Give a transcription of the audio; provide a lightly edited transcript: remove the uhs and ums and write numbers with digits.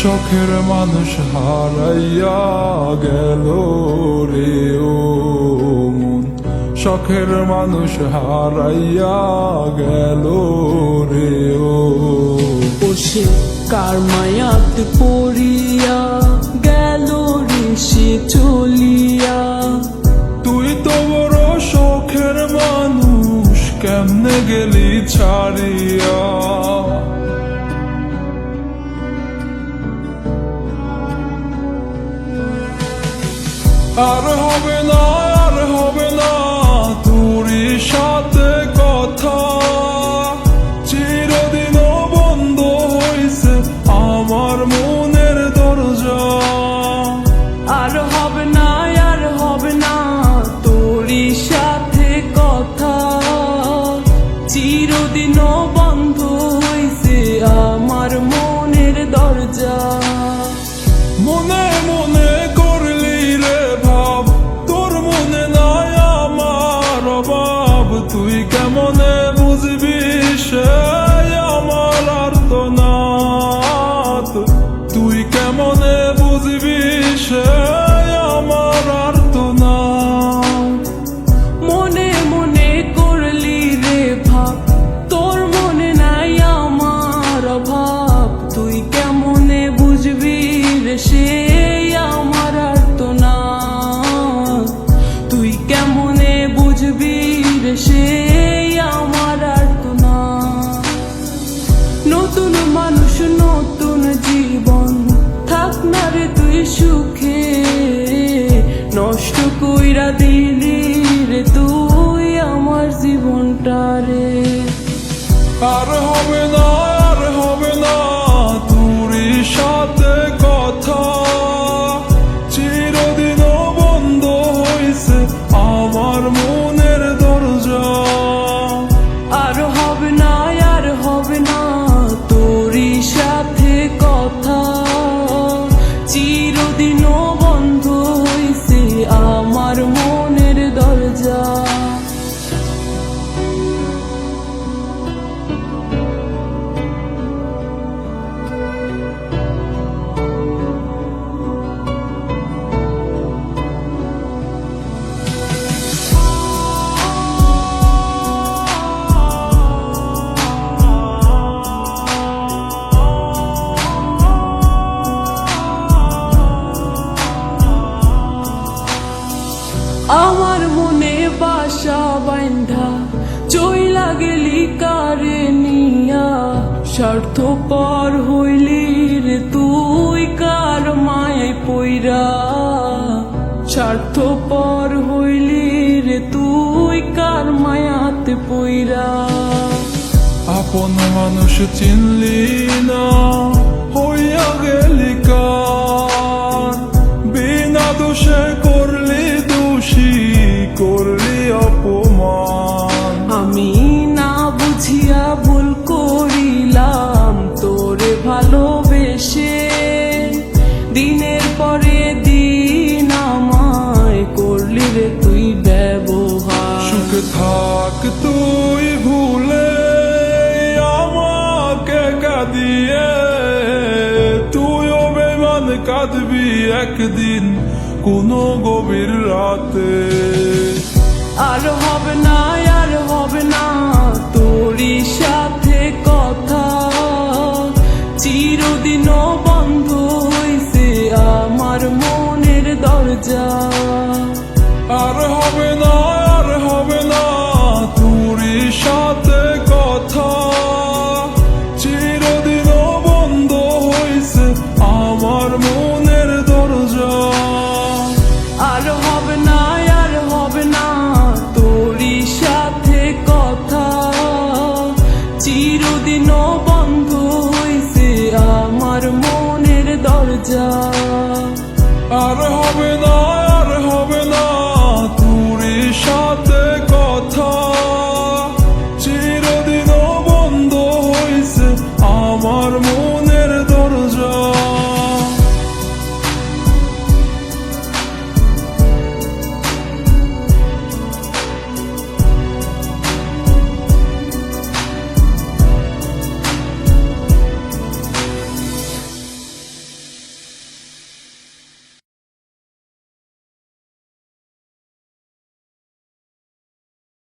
শখের মানুষ হারাইয়া গেল রে ও মন, শখের মানুষ হারাইয়া গেল রে ও। সে কার মায়াত পড়িয়া গেল রে সে চলিয়া। তুই তো বড় শখের মানুষ, কেমনে গেলি ছাড়িয়া। আর হবে না, আর হবে না তোরই সাথে কথা, চিরদিনও বন্ধ হইছে আমার মনের দরজা। আর হবে না, আর হবে না তোরই সাথে কথা, চিরদিনও বন্ধ হইছে আমার মনের দরজা। মনে মনে করলি রে ভাব, তোর মনে নাই আমার অভাব। তুই কেমনে বুঝবি সে আমার আর্তনাদ, তুই কেমনে বুঝবি সে আমার আর্তনাদ। মনে মনে করলি রে ভাব, তোর মনে নাই আমার অভাব। তুই কেমনে বুঝবি রে সে আমার আর্তনাদ, তুই কেমনে বুঝবি রে সে আমার আর্তনাদ। নতুন মানুষ নতুন জীবন, থাক না রে তুই সুখে, নষ্ট কইরা দিলি রে তুই আমার জীবনটা রে। আর হবে না, আর হবে না তোরই সাথে কথা, চিরদিনও বন্ধ হইছে আমার মনের দরজা। আর হবে না, আর হবে না তোরই সাথে কথা, চিরদিনও বন্ধ হইছে আমার মনের দরজা। আমার মনে বাসা বাইন্ধা চইলা গেলি কারে নিয়া, স্বার্থপর হইলি রে তুই কার মায়ায় পইরা। স্বার্থপর হইলি রে তুই কার মায়াতে পইরা। আপন মানুষ চিনলি না, হইয়া গেলি কার, বিনা দোষে করলি দোষী, করলি অপমান। আমি না বুঝিয়া ভুল করিলাম তোরে ভালোবেসে, দিনের পরে দিন আমায় করলি রে তুই ব্যবহার। সুখে থাক তুই ভুলে আমাকে কাঁদিয়ে, তুইও বেমান কাঁদবি একদিন কোনো গভীর রাতে। আর হবে না, আর হবে না তোরই সাথে কথা, চিরদিনও বন্ধ হইছে আমার মনের দরজা। আর হবে না, আর হবে না তোরই সাথে কথা, চিরদিনও বন্ধ হইছে আমার মনের দরজা। আর হবে না, আর হবে না তোরই সাথে কথা, চিরদিনও বন্ধ হইছে আমার মনের দরজা। আর হবে না,